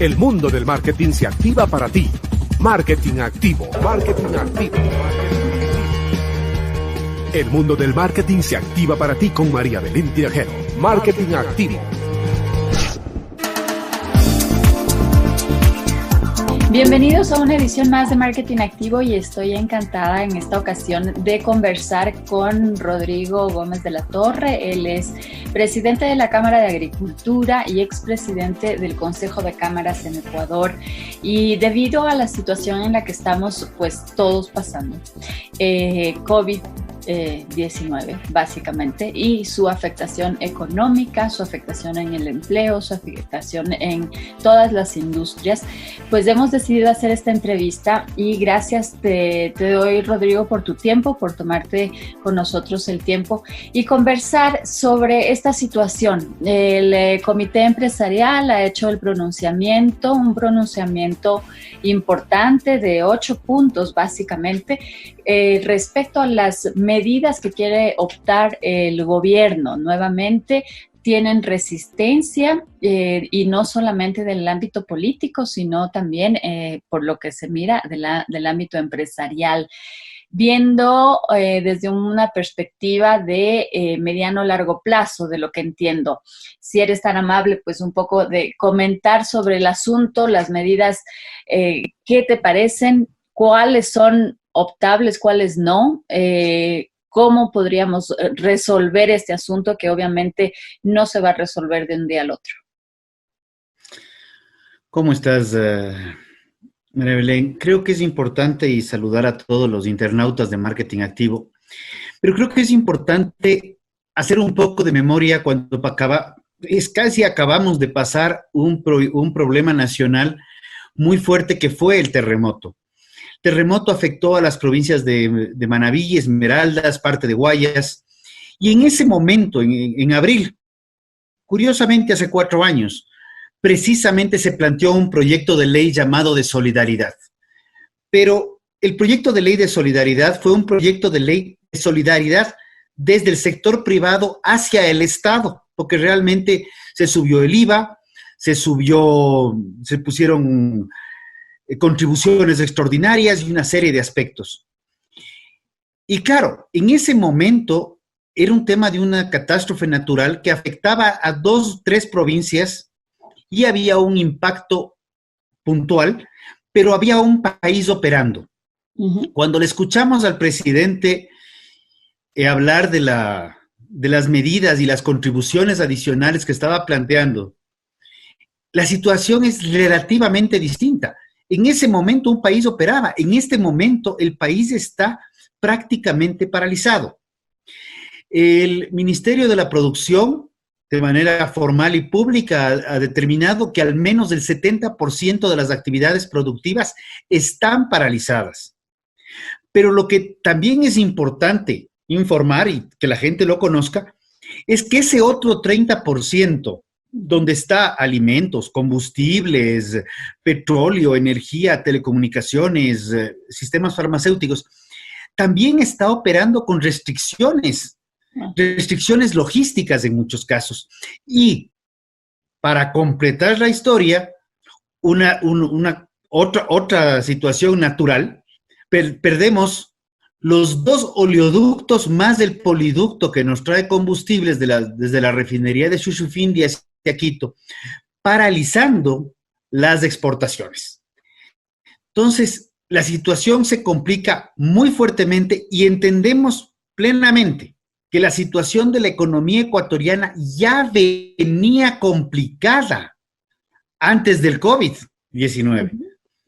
El mundo del marketing se activa para ti. Marketing Activo. Marketing Activo. El mundo del marketing se activa para ti con María Belén Tirajero. Marketing Activo. Bienvenidos a una edición más de Marketing Activo y estoy encantada en esta ocasión de conversar con Rodrigo Gómez de la Torre. Él es presidente de la Cámara de Agricultura y expresidente del Consejo de Cámaras en Ecuador. Y debido a la situación en la que estamos, pues todos pasando, COVID-19 básicamente, y su afectación económica, su afectación en el empleo, su afectación en todas las industrias, pues hemos decidido hacer esta entrevista y gracias te doy, Rodrigo, por tu tiempo, por tomarte con nosotros el tiempo y conversar sobre esta situación. El comité empresarial ha hecho un pronunciamiento importante de 8 puntos básicamente respecto a las medidas que quiere optar el gobierno. Nuevamente tienen resistencia y no solamente del ámbito político, sino también por lo que se mira del ámbito empresarial. Viendo desde una perspectiva de mediano largo plazo, de lo que entiendo. Si eres tan amable, pues un poco de comentar sobre el asunto, las medidas, ¿qué te parecen? ¿Cuáles son optables, cuáles no? ¿Cómo podríamos resolver este asunto que obviamente no se va a resolver de un día al otro? ¿Cómo estás, María Belén? Creo que es importante y saludar a todos los internautas de Marketing Activo, pero creo que es importante hacer un poco de memoria cuando casi acabamos de pasar un problema nacional muy fuerte que fue el terremoto. El terremoto afectó a las provincias de Manabí, Esmeraldas, parte de Guayas, y en ese momento, en abril, curiosamente hace 4 años, precisamente se planteó un proyecto de ley llamado de solidaridad. Pero el proyecto de ley de solidaridad fue un proyecto de ley de solidaridad desde el sector privado hacia el Estado, porque realmente se subió el IVA, se pusieron contribuciones extraordinarias y una serie de aspectos. Y claro, en ese momento era un tema de una catástrofe natural que afectaba a 2, 3 provincias y había un impacto puntual, pero había un país operando. Uh-huh. Cuando le escuchamos al presidente hablar de las medidas y las contribuciones adicionales que estaba planteando, la situación es relativamente distinta. En ese momento un país operaba, en este momento el país está prácticamente paralizado. El Ministerio de la Producción, de manera formal y pública, ha determinado que al menos el 70% de las actividades productivas están paralizadas. Pero lo que también es importante informar y que la gente lo conozca, es que ese otro 30%, donde está alimentos, combustibles, petróleo, energía, telecomunicaciones, sistemas farmacéuticos, también está operando con restricciones logísticas en muchos casos. Y para completar la historia, otra situación natural, perdemos los 2 oleoductos más el poliducto que nos trae combustibles desde la refinería de Shushufindi hacia Quito, paralizando las exportaciones. Entonces, la situación se complica muy fuertemente y entendemos plenamente que la situación de la economía ecuatoriana ya venía complicada antes del COVID-19.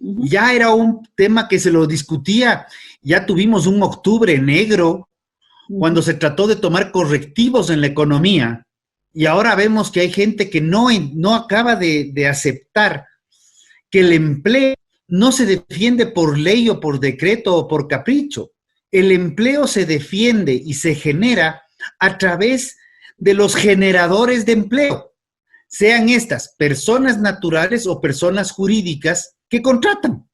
Uh-huh. Ya era un tema que se lo discutía, ya tuvimos un octubre negro cuando se trató de tomar correctivos en la economía. Y ahora vemos que hay gente que no acaba de aceptar que el empleo no se defiende por ley o por decreto o por capricho. El empleo se defiende y se genera a través de los generadores de empleo, sean estas personas naturales o personas jurídicas que contratan.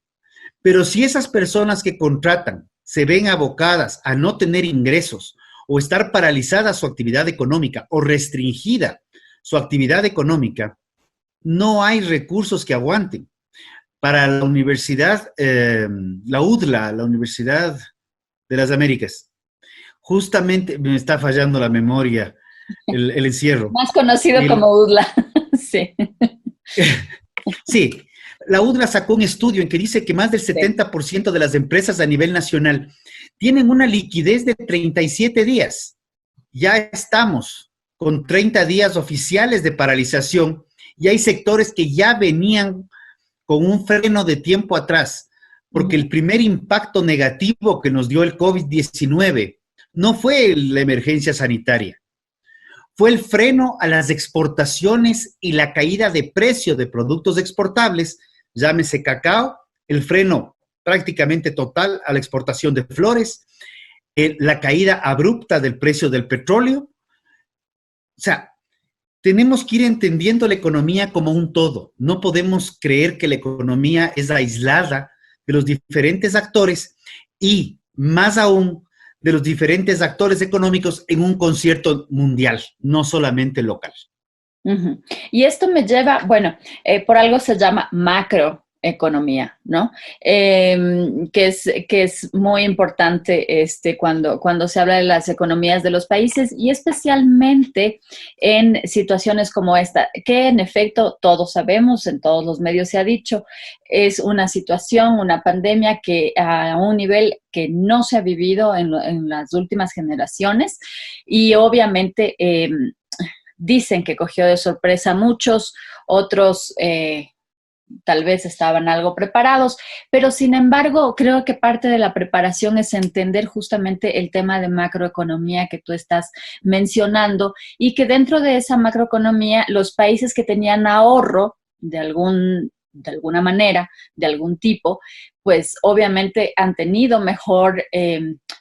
Pero si esas personas que contratan se ven abocadas a no tener ingresos o estar paralizada su actividad económica o restringida su actividad económica, no hay recursos que aguanten. Para la universidad, la UDLA, la Universidad de las Américas, justamente, me está fallando la memoria, el encierro. Más conocido como UDLA, sí. Sí, la UDLA sacó un estudio en que dice que más del 70% de las empresas a nivel nacional tienen una liquidez de 37 días. Ya estamos con 30 días oficiales de paralización y hay sectores que ya venían con un freno de tiempo atrás, porque el primer impacto negativo que nos dio el COVID-19 no fue la emergencia sanitaria, fue el freno a las exportaciones y la caída de precio de productos exportables, llámese cacao, el freno prácticamente total a la exportación de flores, la caída abrupta del precio del petróleo. O sea, tenemos que ir entendiendo la economía como un todo. No podemos creer que la economía es aislada de los diferentes actores y, más aún, de los diferentes actores económicos en un concierto mundial, no solamente local. Y esto me lleva, bueno, por algo se llama macroeconomía, ¿no? Que es muy importante cuando se habla de las economías de los países y especialmente en situaciones como esta, que en efecto todos sabemos, en todos los medios se ha dicho, es una situación, una pandemia que a un nivel que no se ha vivido en las últimas generaciones y obviamente dicen que cogió de sorpresa a muchos, otros tal vez estaban algo preparados, pero sin embargo creo que parte de la preparación es entender justamente el tema de macroeconomía que tú estás mencionando y que dentro de esa macroeconomía los países que tenían ahorro de alguna manera, de algún tipo, pues obviamente han tenido mejor,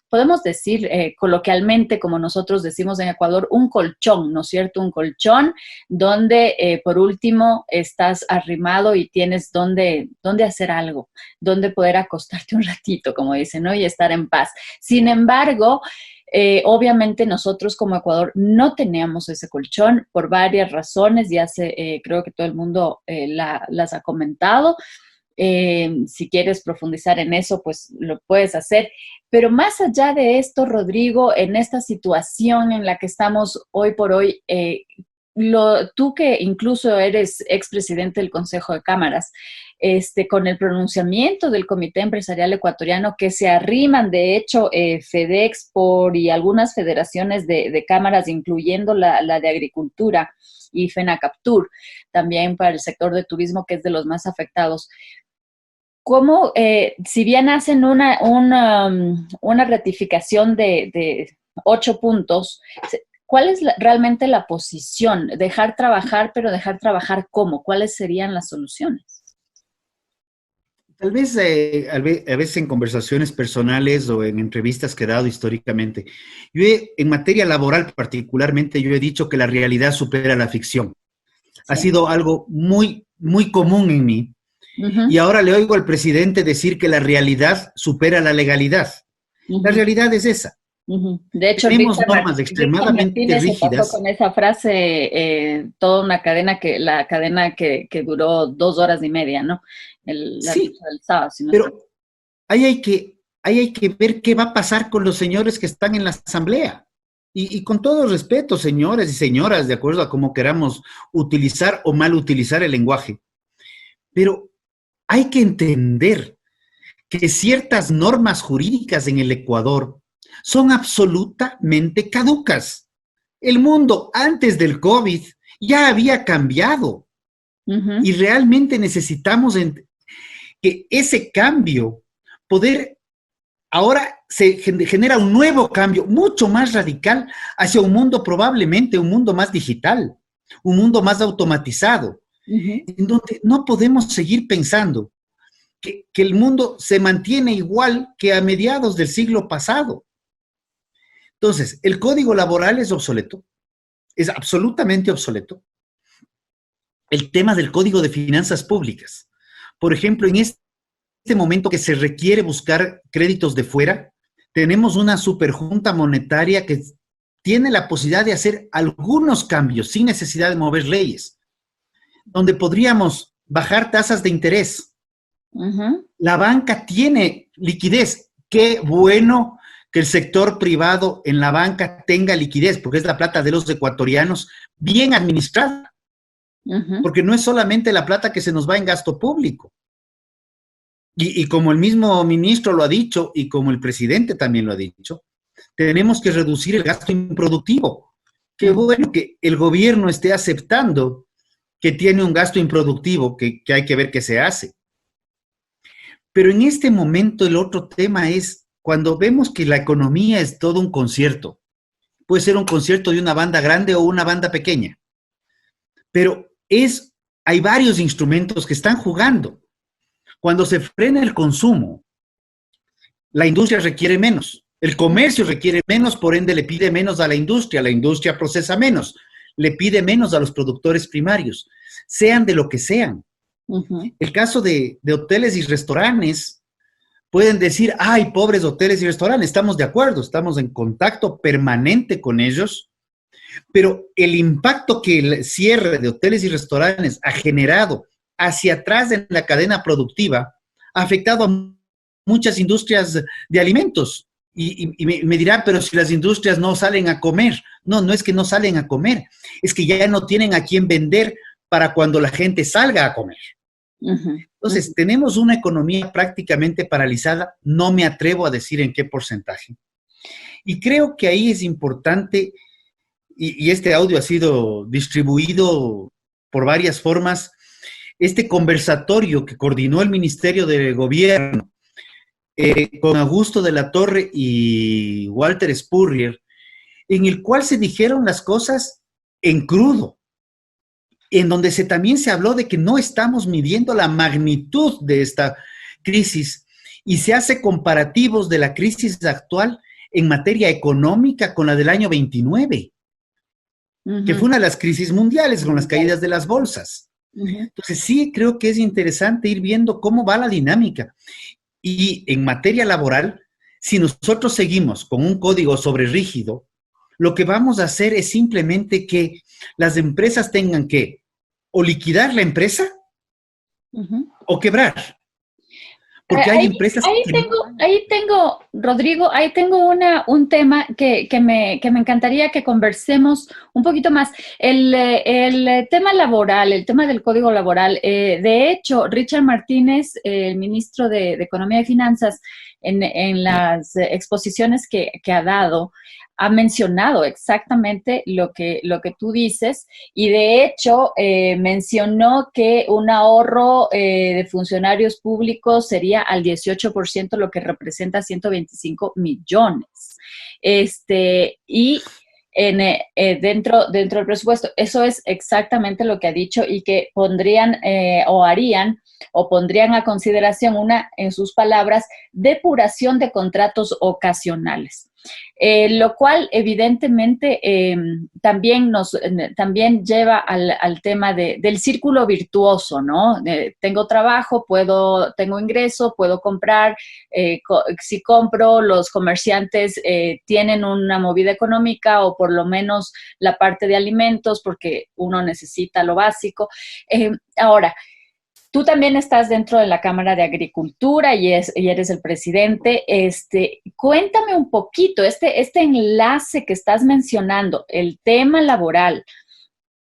podemos decir coloquialmente, como nosotros decimos en Ecuador, un colchón, ¿no es cierto? Un colchón donde por último estás arrimado y tienes donde hacer algo, donde poder acostarte un ratito, como dicen, ¿no? Y estar en paz. Sin embargo, obviamente nosotros como Ecuador no teníamos ese colchón por varias razones, ya creo que todo el mundo las ha comentado. Si quieres profundizar en eso, pues lo puedes hacer. Pero más allá de esto, Rodrigo, en esta situación en la que estamos hoy por hoy, tú que incluso eres expresidente del Consejo de Cámaras, con el pronunciamiento del Comité Empresarial Ecuatoriano que se arriman, de hecho, FEDEXPOR y algunas federaciones de cámaras, incluyendo la de Agricultura y FENACAPTUR, también para el sector de turismo, que es de los más afectados. ¿Cómo, si bien hacen una ratificación de 8 puntos, cuál es realmente la posición? Dejar trabajar, pero dejar trabajar ¿cómo? ¿Cuáles serían las soluciones? Tal vez a veces en conversaciones personales o en entrevistas que he dado históricamente, en materia laboral particularmente, yo he dicho que la realidad supera la ficción. Sí. Ha sido algo muy, muy común en mí. Y ahora le oigo al presidente decir que la realidad supera la legalidad. La realidad es esa. De hecho, tenemos normas extremadamente rígidas. Con esa frase toda una cadena la cadena que duró 2 horas y media, ¿no? Sí, del sábado, si no pero ahí hay que ver qué va a pasar con los señores que están en la asamblea. Y con todo respeto, señores y señoras, de acuerdo a cómo queramos utilizar o mal utilizar el lenguaje. Pero hay que entender que ciertas normas jurídicas en el Ecuador son absolutamente caducas. El mundo antes del COVID ya había cambiado y realmente necesitamos que ese cambio, ahora se genera un nuevo cambio mucho más radical hacia un mundo probablemente un mundo más digital, un mundo más automatizado, en donde no podemos seguir pensando que el mundo se mantiene igual que a mediados del siglo pasado. Entonces, el código laboral es obsoleto, es absolutamente obsoleto. El tema del código de finanzas públicas. Por ejemplo, en este momento que se requiere buscar créditos de fuera, tenemos una superjunta monetaria que tiene la posibilidad de hacer algunos cambios sin necesidad de mover leyes. donde podríamos bajar tasas de interés. La banca tiene liquidez. Qué bueno que el sector privado en la banca tenga liquidez, porque es la plata de los ecuatorianos bien administrada. Porque no es solamente la plata que se nos va en gasto público. Y como el mismo ministro lo ha dicho, y como el presidente también lo ha dicho, tenemos que reducir el gasto improductivo. Qué bueno que el gobierno esté aceptando que tiene un gasto improductivo, que hay que ver qué se hace. Pero en este momento el otro tema es cuando vemos que la economía es todo un concierto. Puede ser un concierto de una banda grande o una banda pequeña. Pero hay varios instrumentos que están jugando. Cuando se frena el consumo, la industria requiere menos. El comercio requiere menos, por ende le pide menos a la industria procesa menos, le pide menos a los productores primarios, sean de lo que sean. El caso de hoteles y restaurantes, pueden decir, ay, pobres hoteles y restaurantes, estamos de acuerdo, estamos en contacto permanente con ellos, pero el impacto que el cierre de hoteles y restaurantes ha generado hacia atrás en la cadena productiva ha afectado a muchas industrias de alimentos. Y me dirán, pero si las industrias no salen a comer. No, no es que no salen a comer, es que ya no tienen a quién vender para cuando la gente salga a comer. Entonces, tenemos una economía prácticamente paralizada, no me atrevo a decir en qué porcentaje. Y creo que ahí es importante, y este audio ha sido distribuido por varias formas, este conversatorio que coordinó el Ministerio de Gobierno con Augusto de la Torre y Walter Spurrier, en el cual se dijeron las cosas en crudo, en donde también se habló de que no estamos midiendo la magnitud de esta crisis y se hace comparativos de la crisis actual en materia económica con la del año 29, que fue una de las crisis mundiales con las caídas de las bolsas. Entonces sí creo que es interesante ir viendo cómo va la dinámica. Y en materia laboral, si nosotros seguimos con un código sobrerígido, lo que vamos a hacer es simplemente que las empresas tengan que o liquidar la empresa o quebrar. Porque hay empresas ahí tengo, Rodrigo, ahí tengo un tema que me encantaría que conversemos un poquito más. El tema laboral, el tema del código laboral. De hecho, Richard Martínez, el ministro de Economía y Finanzas, en las exposiciones que ha dado, ha mencionado exactamente lo que tú dices y de hecho mencionó que un ahorro de funcionarios públicos sería al 18%, lo que representa 125 millones. Y dentro del presupuesto, eso es exactamente lo que ha dicho y que pondrían o harían o pondrían a consideración en sus palabras, depuración de contratos ocasionales. Lo cual evidentemente también lleva al tema del círculo virtuoso, ¿no? Tengo trabajo, tengo ingreso, puedo comprar, si compro, los comerciantes tienen una movida económica o por lo menos la parte de alimentos porque uno necesita lo básico. Ahora, tú también estás dentro de la Cámara de Agricultura y eres el presidente. Cuéntame un poquito, este enlace que estás mencionando, el tema laboral,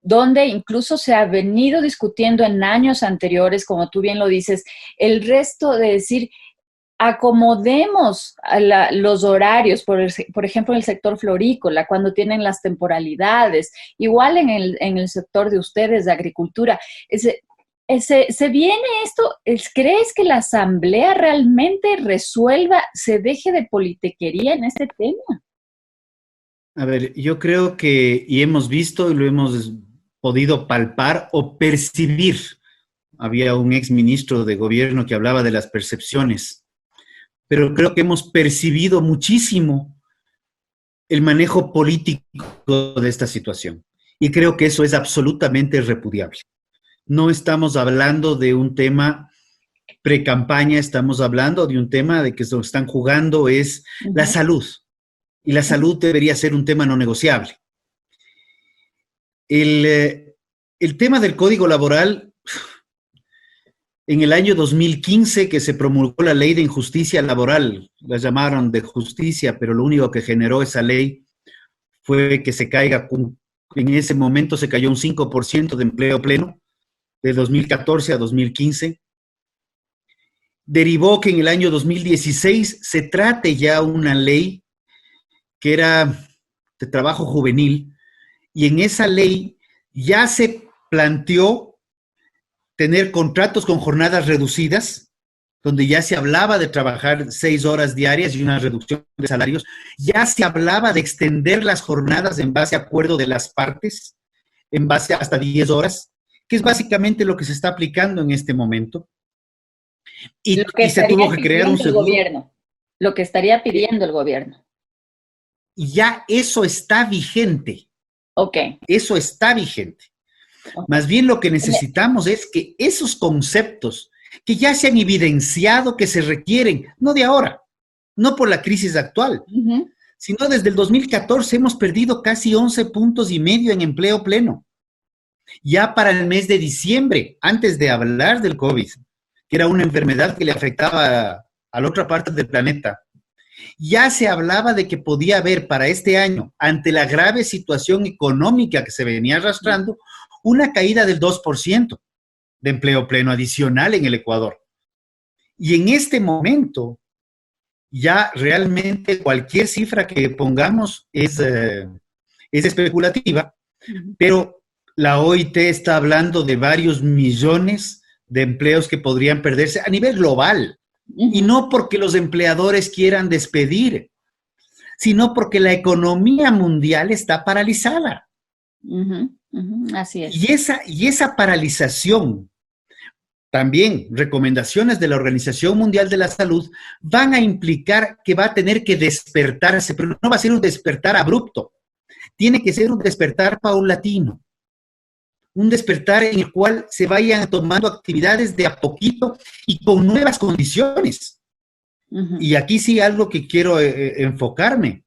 donde incluso se ha venido discutiendo en años anteriores, como tú bien lo dices, el resto de decir, acomodemos los horarios, por ejemplo, en el sector florícola, cuando tienen las temporalidades, igual en el sector de ustedes de agricultura, ¿Se viene esto? ¿Crees que la Asamblea realmente resuelva, se deje de politiquería en este tema? A ver, yo creo que, y hemos visto y lo hemos podido palpar o percibir, había un exministro de gobierno que hablaba de las percepciones, pero creo que hemos percibido muchísimo el manejo político de esta situación. Y creo que eso es absolutamente repudiable. No estamos hablando de un tema pre-campaña, estamos hablando de un tema de que lo que están jugando es la salud. Y la salud debería ser un tema no negociable. El el tema del código laboral, en el año 2015 que se promulgó la ley de injusticia laboral, la llamaron de justicia, pero lo único que generó esa ley fue que se caiga, en ese momento se cayó un 5% de empleo pleno, de 2014 a 2015. Derivó que en el año 2016 se trate ya una ley que era de trabajo juvenil, y en esa ley ya se planteó tener contratos con jornadas reducidas, donde ya se hablaba de trabajar 6 horas diarias y una reducción de salarios, ya se hablaba de extender las jornadas en base a acuerdo de las partes, en base a hasta 10 horas, que es básicamente lo que se está aplicando en este momento. Y se tuvo que crear un seguro. Lo que estaría pidiendo el gobierno. Y ya eso está vigente. Ok. Eso está vigente. Okay. Más bien lo que necesitamos es que esos conceptos que ya se han evidenciado que se requieren, no de ahora, no por la crisis actual, sino desde el 2014 hemos perdido casi 11 puntos y medio en empleo pleno. Ya para el mes de diciembre, antes de hablar del COVID, que era una enfermedad que le afectaba a la otra parte del planeta, ya se hablaba de que podía haber para este año, ante la grave situación económica que se venía arrastrando, una caída del 2% de empleo pleno adicional en el Ecuador. Y en este momento, ya realmente cualquier cifra que pongamos es especulativa, pero la OIT está hablando de varios millones de empleos que podrían perderse a nivel global. Y no porque los empleadores quieran despedir, sino porque la economía mundial está paralizada. Así es. Y esa paralización, también recomendaciones de la Organización Mundial de la Salud, van a implicar que va a tener que despertarse, pero no va a ser un despertar abrupto. Tiene que ser un despertar paulatino. Un despertar en el cual se vayan tomando actividades de a poquito y con nuevas condiciones. Y aquí sí algo que quiero enfocarme.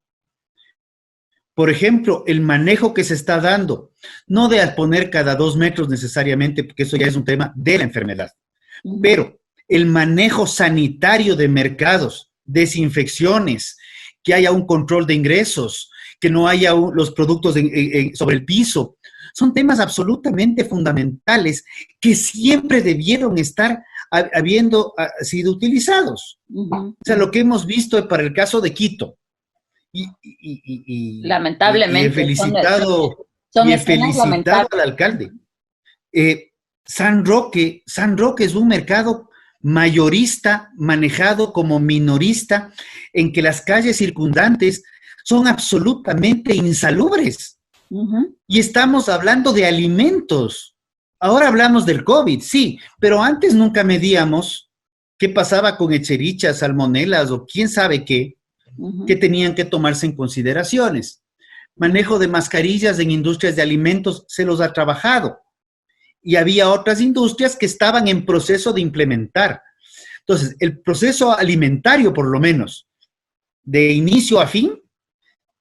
Por ejemplo, el manejo que se está dando, no de poner cada 2 metros necesariamente, porque eso ya es un tema de la enfermedad, pero el manejo sanitario de mercados, desinfecciones, que haya un control de ingresos, que no haya los productos sobre el piso, son temas absolutamente fundamentales que siempre debieron estar habiendo sido utilizados. O sea, lo que hemos visto para el caso de Quito. Lamentablemente. Y he felicitado, al alcalde. San Roque es un mercado mayorista manejado como minorista, en que las calles circundantes son absolutamente insalubres. Y estamos hablando de alimentos. Ahora hablamos del COVID, sí, pero antes nunca medíamos qué pasaba con echerichas, salmonelas o quién sabe qué, que tenían que tomarse en consideraciones. Manejo de mascarillas en industrias de alimentos se los ha trabajado. Y había otras industrias que estaban en proceso de implementar. Entonces, el proceso alimentario, por lo menos, de inicio a fin,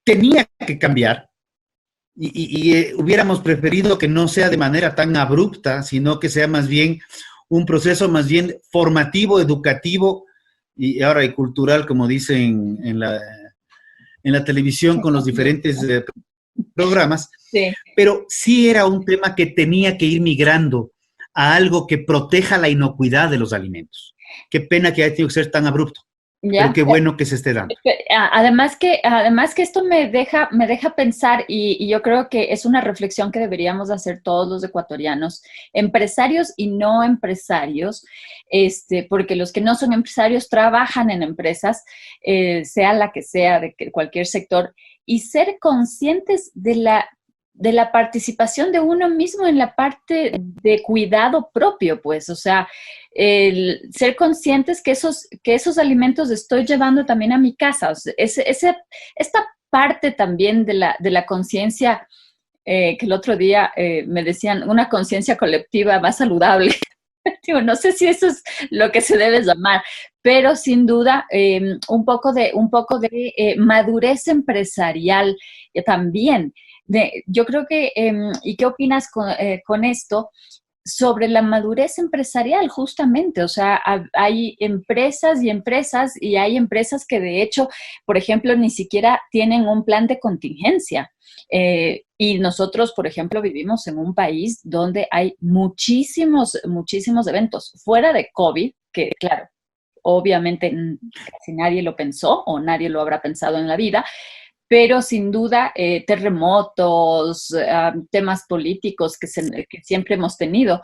tenía que cambiar. Y hubiéramos preferido que no sea de manera tan abrupta, sino que sea más bien un proceso más bien formativo, educativo y ahora y cultural, como dicen en la televisión con los diferentes programas. Sí. Pero sí era un tema que tenía que ir migrando a algo que proteja la inocuidad de los alimentos. Qué pena que haya tenido que ser tan abrupto. ¿Ya? Pero qué bueno que se esté dando. Además que esto me deja pensar, y yo creo que es una reflexión que deberíamos hacer todos los ecuatorianos, empresarios y no empresarios, porque los que no son empresarios trabajan en empresas, sea la que sea, de cualquier sector, y ser conscientes de la participación de uno mismo en la parte de cuidado propio, pues, o sea, el ser conscientes que esos alimentos estoy llevando también a mi casa. O sea, esta parte también de la conciencia, que el otro día me decían, una conciencia colectiva más saludable. Digo, no sé si eso es lo que se debe llamar, pero sin duda un poco de madurez empresarial también. yo creo que, ¿y qué opinas con esto? Sobre la madurez empresarial, justamente. O sea, hay empresas y empresas, y hay empresas que de hecho, por ejemplo, ni siquiera tienen un plan de contingencia. Y nosotros, por ejemplo, vivimos en un país donde hay muchísimos, muchísimos eventos fuera de COVID, que claro, obviamente casi nadie lo pensó o nadie lo habrá pensado en la vida, pero sin duda terremotos, temas políticos que siempre hemos tenido,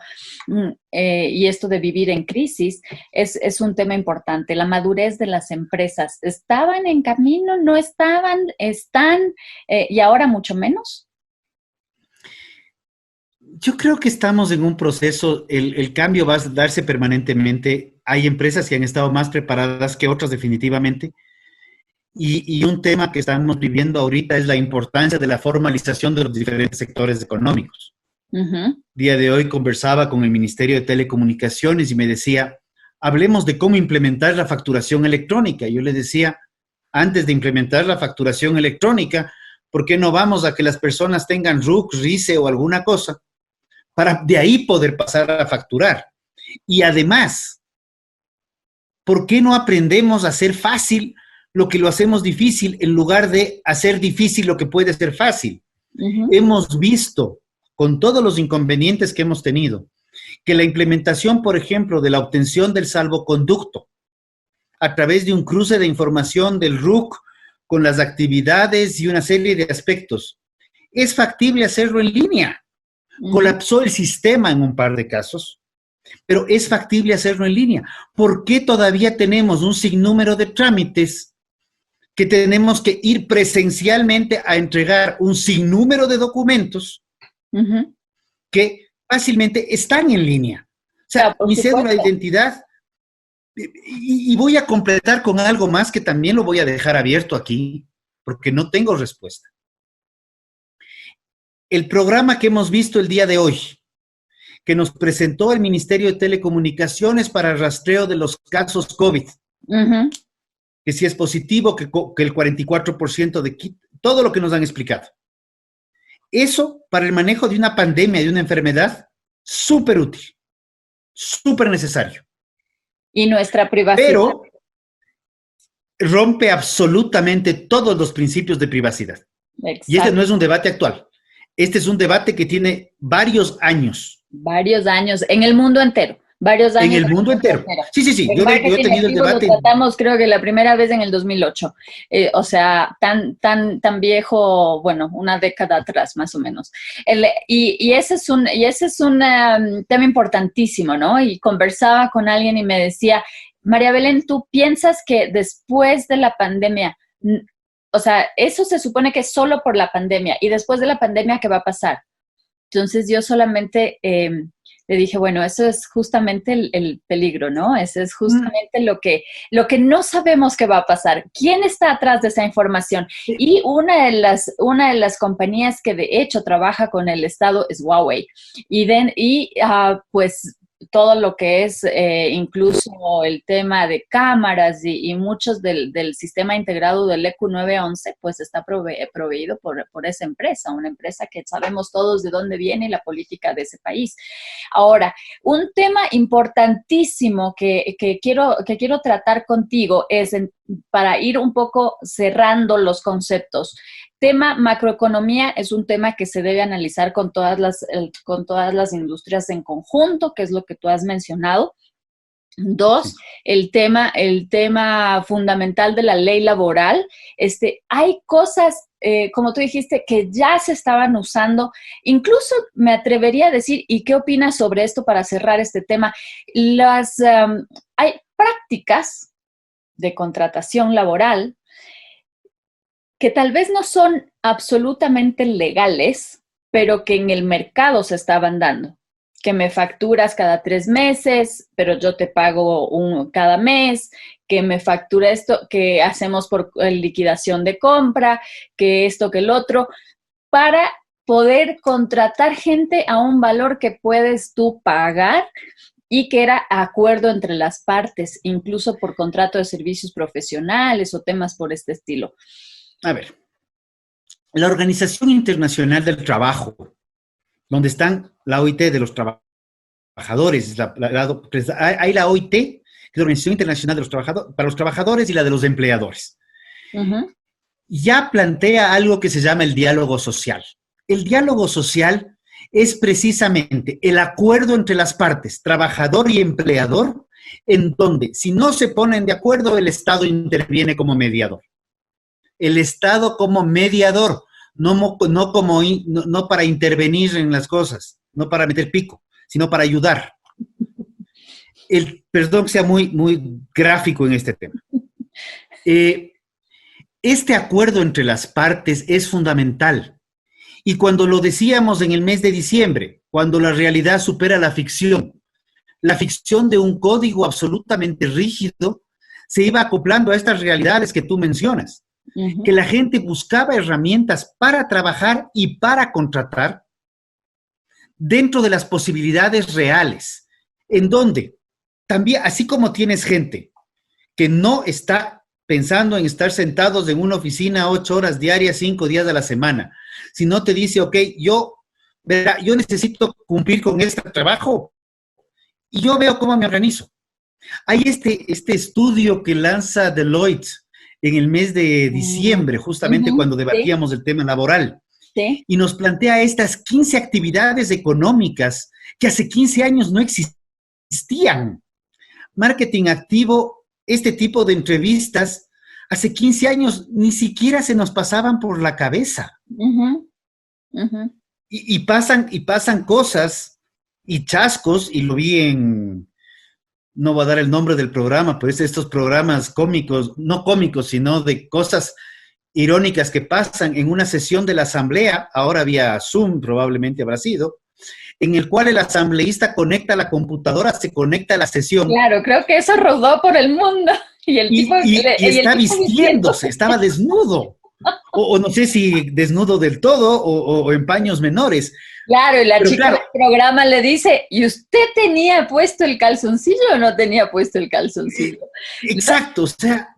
y esto de vivir en crisis es un tema importante. La madurez de las empresas, ¿estaban en camino? ¿No estaban? ¿Están? ¿Y ahora mucho menos? Yo creo que estamos en un proceso, el cambio va a darse permanentemente. Hay empresas que han estado más preparadas que otras definitivamente. Y un tema que estamos viviendo ahorita es la importancia de la formalización de los diferentes sectores económicos. Día de hoy conversaba con el Ministerio de Telecomunicaciones y me decía, hablemos de cómo implementar la facturación electrónica. Yo le decía, antes de implementar la facturación electrónica, ¿por qué no vamos a que las personas tengan RUC, RICE o alguna cosa para de ahí poder pasar a facturar? Y además, ¿por qué no aprendemos a hacer fácil lo que lo hacemos difícil en lugar de hacer difícil lo que puede ser fácil? Hemos visto, con todos los inconvenientes que hemos tenido, que la implementación, por ejemplo, de la obtención del salvoconducto a través de un cruce de información del RUC con las actividades y una serie de aspectos, es factible hacerlo en línea. Colapsó el sistema en un par de casos, pero es factible hacerlo en línea. ¿Por qué todavía tenemos un sinnúmero de trámites que tenemos que ir presencialmente a entregar un sinnúmero de documentos que fácilmente están en línea? O sea, mi cédula de identidad, y voy a completar con algo más que también lo voy a dejar abierto aquí, porque no tengo respuesta. El programa que hemos visto el día de hoy, que nos presentó el Ministerio de Telecomunicaciones para el rastreo de los casos COVID, que si es positivo, que el 44% de todo lo que nos han explicado. Eso, para el manejo de una pandemia, de una enfermedad, súper útil, súper necesario. Y nuestra privacidad. Pero rompe absolutamente todos los principios de privacidad. Exacto. Y este no es un debate actual. Este es un debate que tiene varios años. Varios años, en el mundo entero. Varios años. En el mundo entero. Sí. Yo he tenido el debate. Lo tratamos, creo que la primera vez en el 2008. O sea, tan viejo, bueno, una década atrás, más o menos. Y ese es un tema importantísimo, ¿no? Y conversaba con alguien y me decía, María Belén, ¿tú piensas que después de la pandemia, o sea, eso se supone que es solo por la pandemia, y después de la pandemia, ¿qué va a pasar? Entonces yo solamente le dije, bueno, eso es justamente el peligro, ¿no? Eso es justamente lo que no sabemos que va a pasar. ¿Quién está atrás de esa información? Y una de las compañías que de hecho trabaja con el Estado es Huawei. Pues todo lo que es incluso el tema de cámaras y muchos del sistema integrado del ECU 911, pues está proveído por esa empresa, una empresa que sabemos todos de dónde viene y la política de ese país. Ahora, un tema importantísimo que quiero tratar contigo es, para ir un poco cerrando los conceptos. Tema macroeconomía es un tema que se debe analizar con todas las industrias en conjunto, que es lo que tú has mencionado. Dos, el tema fundamental de la ley laboral. Hay cosas, como tú dijiste, que ya se estaban usando. Incluso me atrevería a decir, ¿y qué opinas sobre esto para cerrar este tema? Hay prácticas de contratación laboral que tal vez no son absolutamente legales, pero que en el mercado se estaban dando. Que me facturas cada 3 meses, pero yo te pago cada mes, que me factura esto, que hacemos por liquidación de compra, que esto, que el otro, para poder contratar gente a un valor que puedes tú pagar y que era acuerdo entre las partes, incluso por contrato de servicios profesionales o temas por este estilo. A ver, la Organización Internacional del Trabajo, donde están la OIT de los trabajadores, hay la OIT, que es la Organización Internacional de los Trabajadores, para los trabajadores, y la de los empleadores. Ya plantea algo que se llama el diálogo social. El diálogo social es precisamente el acuerdo entre las partes, trabajador y empleador, en donde, si no se ponen de acuerdo, el Estado interviene como mediador. El Estado como mediador, no para intervenir en las cosas, no para meter pico, sino para ayudar. Perdón que sea muy gráfico en este tema. Este acuerdo entre las partes es fundamental. Y cuando lo decíamos en el mes de diciembre, cuando la realidad supera la ficción de un código absolutamente rígido se iba acoplando a estas realidades que tú mencionas. Que la gente buscaba herramientas para trabajar y para contratar dentro de las posibilidades reales, en donde también, así como tienes gente que no está pensando en estar sentados en una oficina 8 horas diarias, 5 días a la semana, sino te dice, ok, yo necesito cumplir con este trabajo y yo veo cómo me organizo. Hay este estudio que lanza Deloitte en el mes de diciembre, justamente cuando debatíamos el tema laboral, y nos plantea estas 15 actividades económicas que hace 15 años no existían. Marketing activo, este tipo de entrevistas, hace 15 años ni siquiera se nos pasaban por la cabeza. Y pasan cosas y chascos, y lo vi no voy a dar el nombre del programa, pero es de estos programas cómicos, no cómicos, sino de cosas irónicas que pasan en una sesión de la asamblea, ahora vía Zoom probablemente habrá sido, en el cual el asambleísta conecta la computadora, se conecta a la sesión. Claro, creo que eso rodó por el mundo. Y está vistiéndose, estaba desnudo. O no sé si desnudo del todo o en paños menores. Claro, y la chica del programa le dice, ¿y usted tenía puesto el calzoncillo o no tenía puesto el calzoncillo? Exacto, o sea,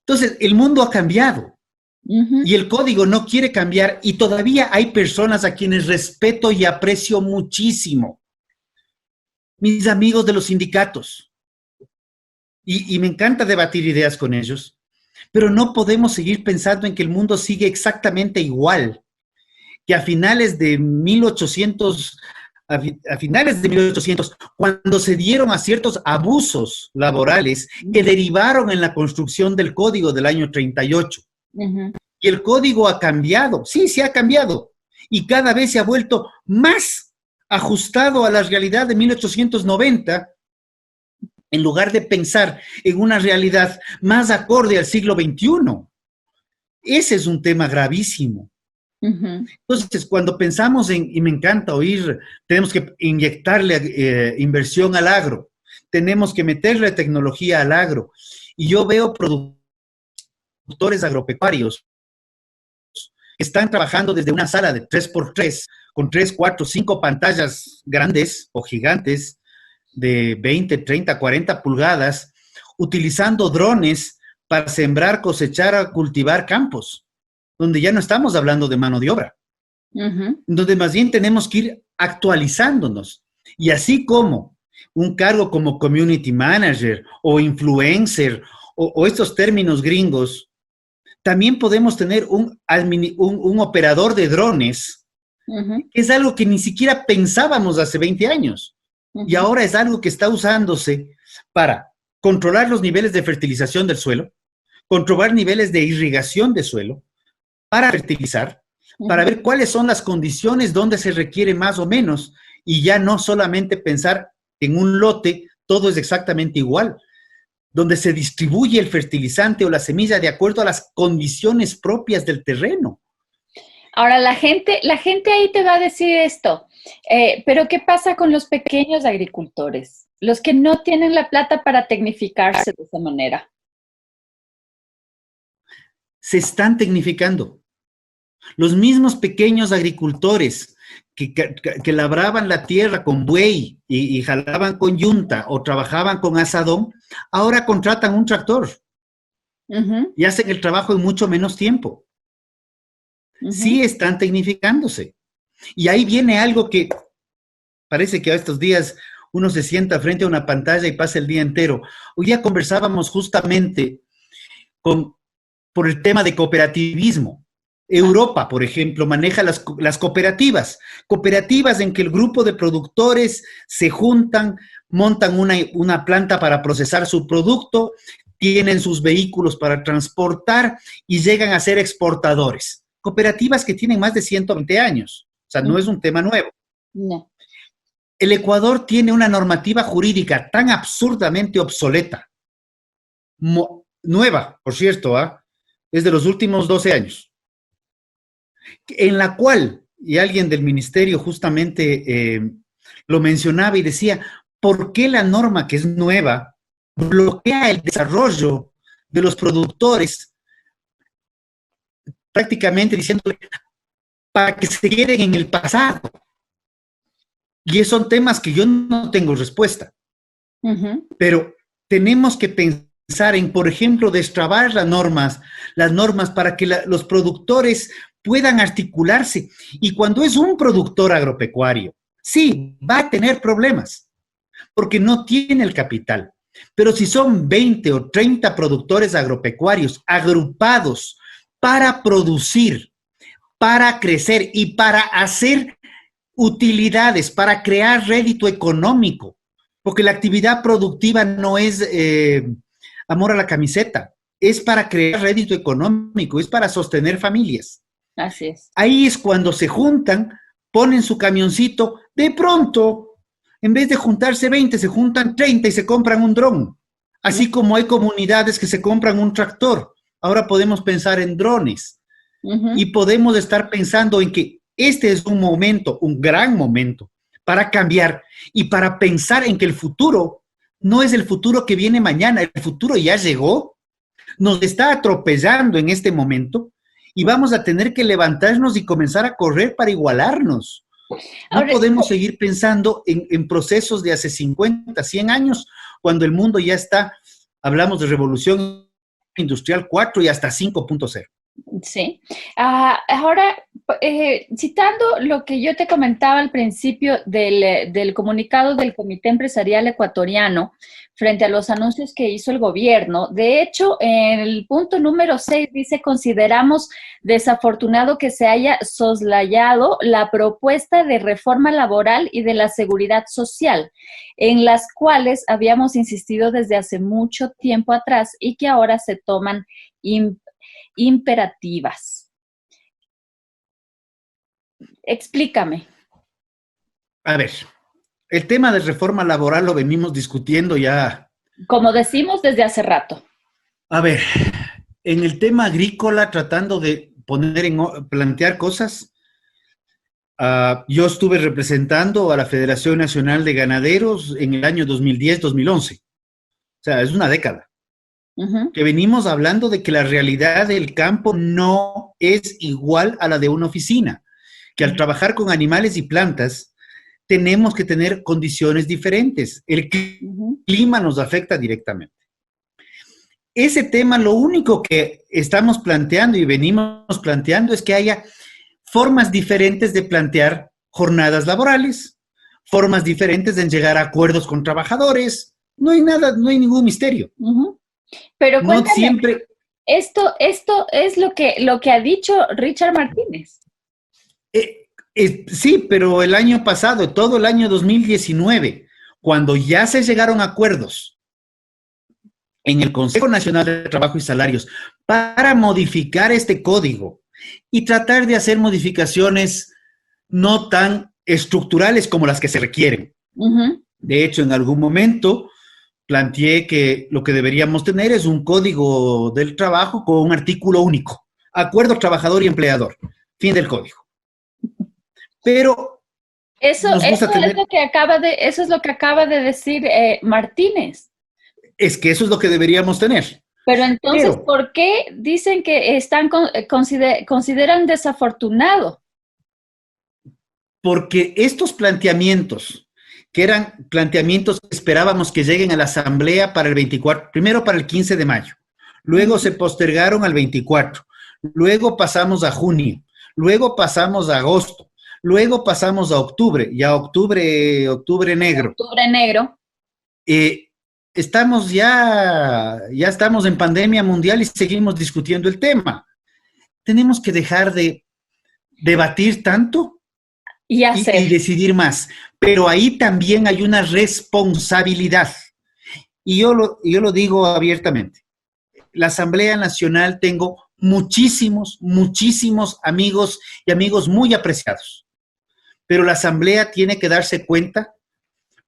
entonces el mundo ha cambiado. Y el código no quiere cambiar, y todavía hay personas a quienes respeto y aprecio muchísimo. Mis amigos de los sindicatos. Y me encanta debatir ideas con ellos, pero no podemos seguir pensando en que el mundo sigue exactamente igual, que a finales de 1800, cuando se dieron a ciertos abusos laborales que derivaron en la construcción del código del año 38. Y el código ha cambiado, sí ha cambiado, y cada vez se ha vuelto más ajustado a la realidad de 1890, en lugar de pensar en una realidad más acorde al siglo XXI. Ese es un tema gravísimo. Entonces, cuando pensamos y me encanta oír, tenemos que inyectarle inversión al agro, tenemos que meterle tecnología al agro, y yo veo productores agropecuarios que están trabajando desde una sala de 3x3, con 3, 4, 5 pantallas grandes o gigantes de 20, 30, 40 pulgadas, utilizando drones para sembrar, cosechar, cultivar campos, donde ya no estamos hablando de mano de obra, donde más bien tenemos que ir actualizándonos. Y así como un cargo como community manager o influencer o estos términos gringos, también podemos tener un operador de drones, que es algo que ni siquiera pensábamos hace 20 años. Y ahora es algo que está usándose para controlar los niveles de fertilización del suelo, controlar niveles de irrigación de suelo, para fertilizar, para ver cuáles son las condiciones donde se requiere más o menos, y ya no solamente pensar en un lote, todo es exactamente igual, donde se distribuye el fertilizante o la semilla de acuerdo a las condiciones propias del terreno. Ahora, la gente ahí te va a decir esto, pero ¿qué pasa con los pequeños agricultores? Los que no tienen la plata para tecnificarse de esa manera. Se están tecnificando. Los mismos pequeños agricultores que labraban la tierra con buey y jalaban con yunta o trabajaban con asadón, ahora contratan un tractor y hacen el trabajo en mucho menos tiempo. sí están tecnificándose. Y ahí viene algo que parece que a estos días uno se sienta frente a una pantalla y pasa el día entero. Hoy día conversábamos justamente por el tema de cooperativismo. Europa, por ejemplo, maneja las cooperativas, cooperativas en que el grupo de productores se juntan, montan una planta para procesar su producto, tienen sus vehículos para transportar y llegan a ser exportadores. Cooperativas que tienen más de 120 años, o sea, no es un tema nuevo. No. El Ecuador tiene una normativa jurídica tan absurdamente obsoleta, nueva, por cierto, es de los últimos 12 años, en la cual, y alguien del ministerio justamente lo mencionaba y decía, ¿por qué la norma que es nueva bloquea el desarrollo de los productores? Prácticamente diciéndole, para que se queden en el pasado. Y esos son temas que yo no tengo respuesta. Pero tenemos que pensar en, por ejemplo, destrabar las normas para que los productores puedan articularse. Y cuando es un productor agropecuario, sí, va a tener problemas, porque no tiene el capital. Pero si son 20 o 30 productores agropecuarios agrupados para producir, para crecer y para hacer utilidades, para crear rédito económico, porque la actividad productiva no es amor a la camiseta, es para crear rédito económico, es para sostener familias. Así es. Ahí es cuando se juntan, ponen su camioncito, de pronto, en vez de juntarse 20, se juntan 30 y se compran un dron. Así como hay comunidades que se compran un tractor, ahora podemos pensar en drones y podemos estar pensando en que este es un momento, un gran momento para cambiar y para pensar en que el futuro no es el futuro que viene mañana, el futuro ya llegó, nos está atropellando en este momento y vamos a tener que levantarnos y comenzar a correr para igualarnos. No podemos seguir pensando en procesos de hace 50, 100 años, cuando el mundo ya está, hablamos de revolución industrial 4 y hasta 5.0. Sí. Ahora, citando lo que yo te comentaba al principio del comunicado del Comité Empresarial Ecuatoriano frente a los anuncios que hizo el gobierno, de hecho, en el punto número 6 dice, consideramos desafortunado que se haya soslayado la propuesta de reforma laboral y de la seguridad social, en las cuales habíamos insistido desde hace mucho tiempo atrás y que ahora se toman imperativas. Explícame. A ver, el tema de reforma laboral lo venimos discutiendo ya. Como decimos desde hace rato. A ver, en el tema agrícola, tratando de plantear cosas, yo estuve representando a la Federación Nacional de Ganaderos en el año 2010-2011. O sea, es una década. Que venimos hablando de que la realidad del campo no es igual a la de una oficina, que al trabajar con animales y plantas tenemos que tener condiciones diferentes. El clima nos afecta directamente. Ese tema, lo único que estamos planteando y venimos planteando es que haya formas diferentes de plantear jornadas laborales, formas diferentes de llegar a acuerdos con trabajadores. No hay nada, no hay ningún misterio. Pero cuéntame, no siempre. Esto es lo que ha dicho Richard Martínez. Sí, pero el año pasado, todo el año 2019, cuando ya se llegaron a acuerdos en el Consejo Nacional de Trabajo y Salarios para modificar este código y tratar de hacer modificaciones no tan estructurales como las que se requieren. De hecho, en algún momento planteé que lo que deberíamos tener es un código del trabajo con un artículo único. Acuerdo trabajador y empleador. Fin del código. Pero eso es lo que acaba de decir Martínez. Es que eso es lo que deberíamos tener. Pero entonces, ¿por qué dicen que consideran desafortunado? Porque estos planteamientos, que eran planteamientos que esperábamos que lleguen a la Asamblea para el 24, primero para el 15 de mayo, luego se postergaron al 24, luego pasamos a junio, luego pasamos a agosto, luego pasamos a octubre, ya octubre negro. Octubre negro. Estamos ya estamos en pandemia mundial y seguimos discutiendo el tema. Tenemos que dejar de debatir tanto y decidir más. Pero ahí también hay una responsabilidad. Y yo lo digo abiertamente. La Asamblea Nacional tengo muchísimos amigos y amigos muy apreciados. Pero la Asamblea tiene que darse cuenta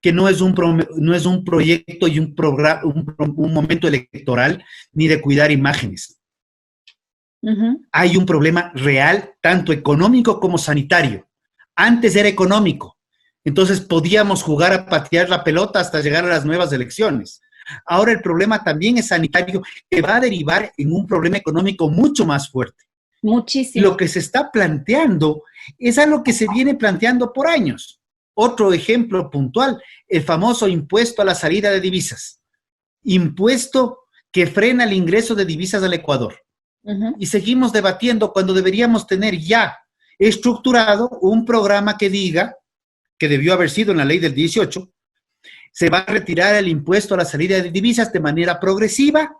que no es un proyecto y un momento electoral ni de cuidar imágenes. Hay un problema real, tanto económico como sanitario. Antes era económico, entonces podíamos jugar a patear la pelota hasta llegar a las nuevas elecciones. Ahora el problema también es sanitario, que va a derivar en un problema económico mucho más fuerte. Muchísimo. Lo que se está planteando es algo que se viene planteando por años. Otro ejemplo puntual, el famoso impuesto a la salida de divisas. Impuesto que frena el ingreso de divisas al Ecuador. Y seguimos debatiendo cuando deberíamos tener ya estructurado un programa que diga, que debió haber sido en la ley del 18, se va a retirar el impuesto a la salida de divisas de manera progresiva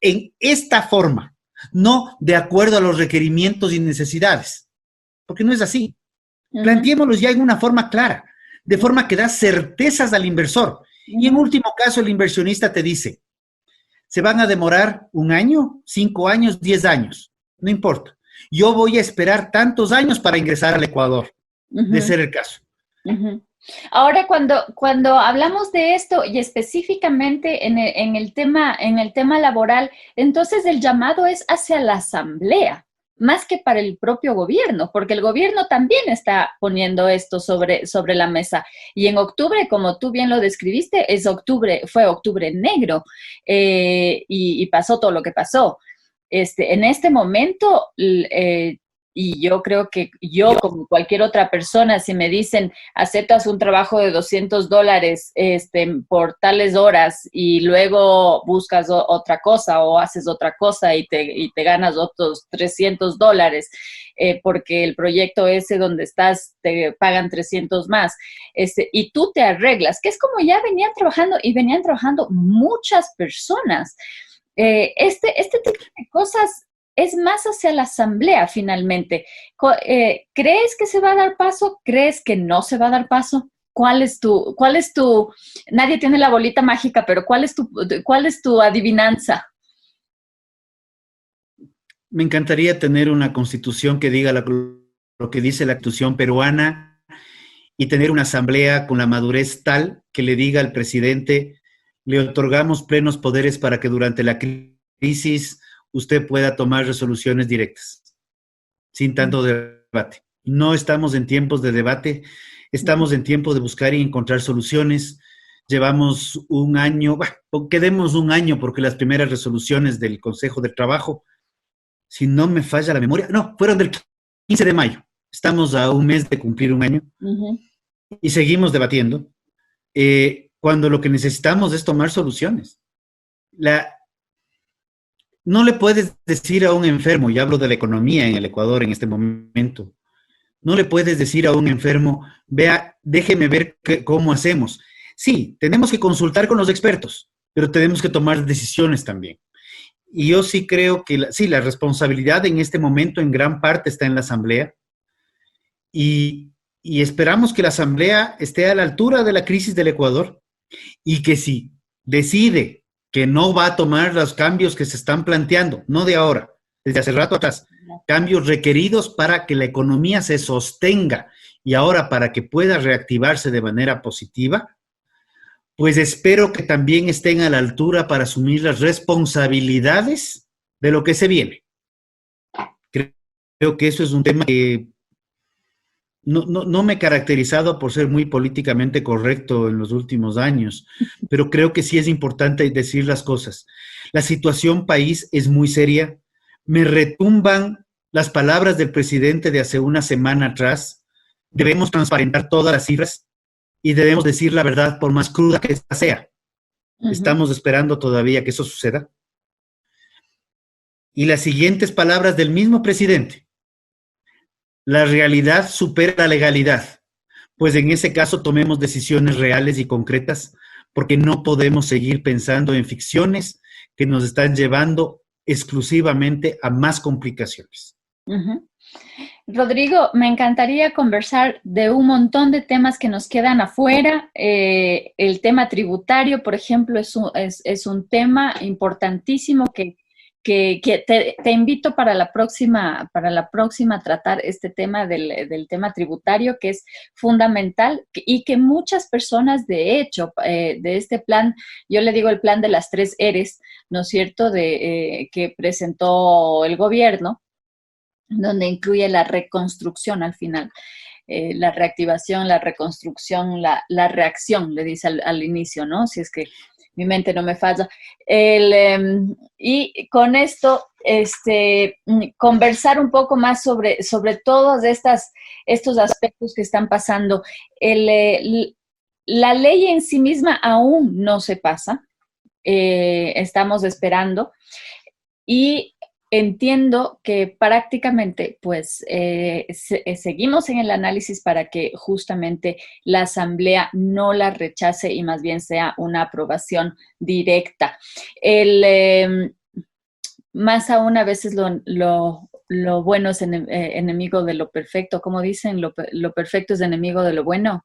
en esta forma, no de acuerdo a los requerimientos y necesidades, porque no es así. Planteémoslos ya en una forma clara, de forma que da certezas al inversor. Y en último caso, el inversionista te dice, se van a demorar 1 año, 5 años, 10 años, no importa. Yo voy a esperar tantos años para ingresar al Ecuador, de ser el caso. Ahora, cuando hablamos de esto y específicamente en el tema laboral, entonces el llamado es hacia la Asamblea, más que para el propio gobierno, porque el gobierno también está poniendo esto sobre la mesa. Y en octubre, como tú bien lo describiste, fue octubre negro y pasó todo lo que pasó. En este momento, y yo creo que yo, como cualquier otra persona, si me dicen, aceptas un trabajo de $200 por tales horas y luego buscas otra cosa o haces otra cosa y te ganas otros $300 porque el proyecto ese donde estás te pagan 300 más, y tú te arreglas, que es como ya venían trabajando muchas personas. Este tipo de cosas es más hacia la Asamblea finalmente. ¿Crees que se va a dar paso? ¿Crees que no se va a dar paso? ¿Cuál es tu, nadie tiene la bolita mágica, pero cuál es tu adivinanza? Me encantaría tener una constitución que diga lo que dice la constitución peruana y tener una asamblea con la madurez tal que le diga al presidente, le otorgamos plenos poderes para que durante la crisis usted pueda tomar resoluciones directas, sin tanto debate. No estamos en tiempos de debate, estamos en tiempo de buscar y encontrar soluciones. Llevamos 1 año, quedemos 1 año porque las primeras resoluciones del Consejo de Trabajo, si no me falla la memoria, no, fueron del 15 de mayo. Estamos a 1 mes de cumplir 1 año y seguimos debatiendo cuando lo que necesitamos es tomar soluciones. No le puedes decir a un enfermo, y hablo de la economía en el Ecuador en este momento, no le puedes decir a un enfermo, vea, déjeme ver cómo hacemos. Sí, tenemos que consultar con los expertos, pero tenemos que tomar decisiones también. Y yo sí creo que, la responsabilidad en este momento en gran parte está en la Asamblea y esperamos que la Asamblea esté a la altura de la crisis del Ecuador y que si decide que no va a tomar los cambios que se están planteando, no de ahora, desde hace rato atrás, cambios requeridos para que la economía se sostenga y ahora para que pueda reactivarse de manera positiva, pues espero que también estén a la altura para asumir las responsabilidades de lo que se viene. Creo que eso es un tema que no me he caracterizado por ser muy políticamente correcto en los últimos años, pero creo que sí es importante decir las cosas. La situación país es muy seria. Me retumban las palabras del presidente de hace 1 semana atrás. Debemos transparentar todas las cifras y debemos decir la verdad por más cruda que esta sea. Estamos esperando todavía que eso suceda. Y las siguientes palabras del mismo presidente. la realidad supera la legalidad, pues en ese caso tomemos decisiones reales y concretas, porque no podemos seguir pensando en ficciones que nos están llevando exclusivamente a más complicaciones. Uh-huh. Rodrigo, me encantaría conversar de un montón de temas que nos quedan afuera. El tema tributario, por ejemplo, es un tema importantísimo que te invito para la próxima a tratar este tema del tema tributario, que es fundamental y que muchas personas, de hecho, de este plan, yo le digo el plan de las 3 Rs, ¿no es cierto?, que presentó el gobierno, donde incluye la reconstrucción al final, la reactivación, la reconstrucción, la reacción, le dice al inicio, ¿no? Si es que mi mente no me falla. Y con esto, conversar un poco más sobre todos estos aspectos que están pasando. La ley en sí misma aún no se pasa, estamos esperando, y entiendo que prácticamente, pues, seguimos en el análisis para que justamente la Asamblea no la rechace y más bien sea una aprobación directa. Más aún, a veces lo bueno es enemigo de lo perfecto. Como dicen, lo perfecto es enemigo de lo bueno.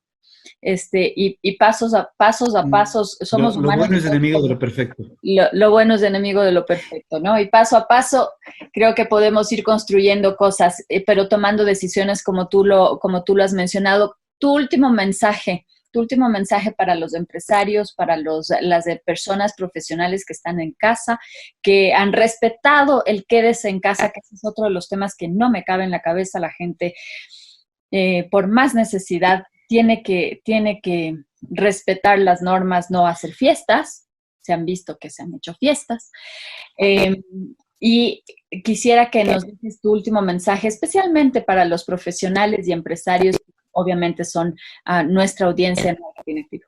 Y pasos a pasos, somos humanos. Lo bueno es enemigo de lo perfecto. Lo bueno es enemigo de lo perfecto, ¿no? Y paso a paso creo que podemos ir construyendo cosas, pero tomando decisiones como tú lo has mencionado. Tu último mensaje para los empresarios, para las personas profesionales que están en casa, que han respetado el quédese en casa, que ese es otro de los temas que no me cabe en la cabeza. La gente, por más necesidad, tiene que respetar las normas, no hacer fiestas. Se han visto que se han hecho fiestas. Y quisiera que nos dejes tu último mensaje, especialmente para los profesionales y empresarios, que obviamente son nuestra audiencia en Marketing Activo.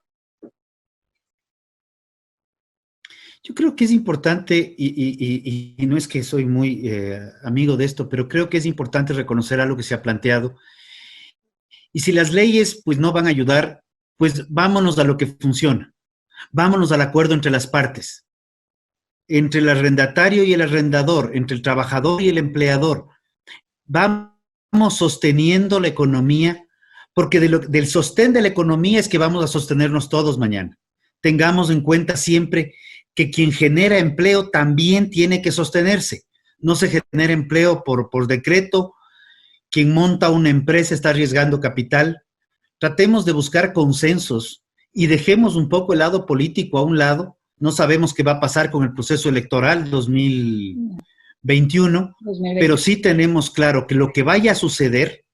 Yo creo que es importante, y no es que soy muy amigo de esto, pero creo que es importante reconocer algo que se ha planteado. Y si las leyes pues no van a ayudar, pues vámonos a lo que funciona. Vámonos al acuerdo entre las partes, entre el arrendatario y el arrendador, entre el trabajador y el empleador. Vamos sosteniendo la economía, porque del sostén de la economía es que vamos a sostenernos todos mañana. Tengamos en cuenta siempre que quien genera empleo también tiene que sostenerse. No se genera empleo por decreto. Quien monta una empresa está arriesgando capital. Tratemos de buscar consensos y dejemos un poco el lado político a un lado. No sabemos qué va a pasar con el proceso electoral 2021, pero sí tenemos claro que lo que vaya a suceder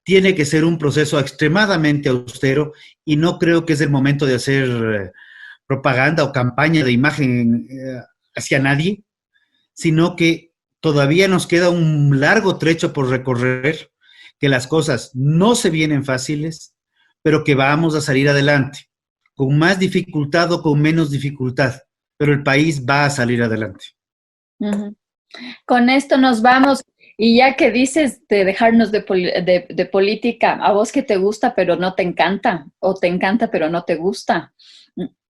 tiene que ser un proceso extremadamente austero, y no creo que es el momento de hacer propaganda o campaña de imagen hacia nadie, sino que todavía nos queda un largo trecho por recorrer, que las cosas no se vienen fáciles, pero que vamos a salir adelante, con más dificultad o con menos dificultad, pero el país va a salir adelante. Uh-huh. Con esto nos vamos, y ya que dices de dejarnos de política, ¿a vos que te gusta pero no te encanta? ¿O te encanta pero no te gusta?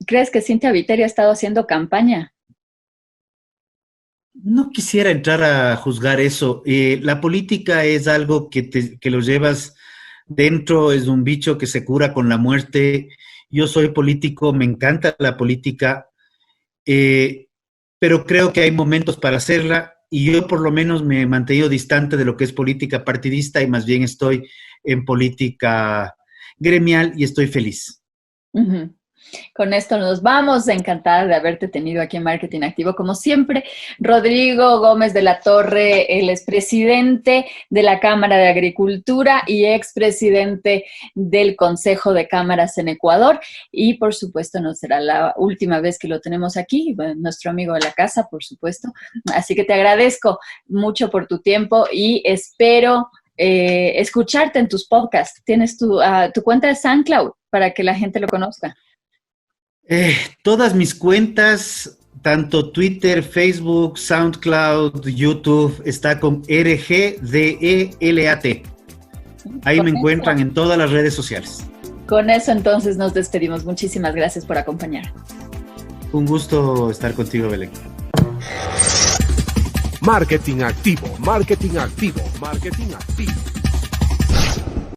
¿Crees que Cynthia Viteri ha estado haciendo campaña? No quisiera entrar a juzgar eso. La política es algo que lo llevas dentro, es un bicho que se cura con la muerte. Yo soy político, me encanta la política, pero creo que hay momentos para hacerla, y yo por lo menos me he mantenido distante de lo que es política partidista y más bien estoy en política gremial y estoy feliz. Uh-huh. Con esto nos vamos. Encantada de haberte tenido aquí en Marketing Activo. Como siempre, Rodrigo Gómez de la Torre, él es presidente de la Cámara de Agricultura y expresidente del Consejo de Cámaras en Ecuador. Y, por supuesto, no será la última vez que lo tenemos aquí. Bueno, nuestro amigo de la casa, por supuesto. Así que te agradezco mucho por tu tiempo y espero escucharte en tus podcasts. Tienes tu cuenta de SoundCloud para que la gente lo conozca. Todas mis cuentas, tanto Twitter, Facebook, SoundCloud, YouTube, está con RGDELAT. Ahí me encuentran en todas las redes sociales. Con eso entonces nos despedimos. Muchísimas gracias por acompañar. Un gusto estar contigo, Belén. Marketing activo, marketing activo, marketing activo.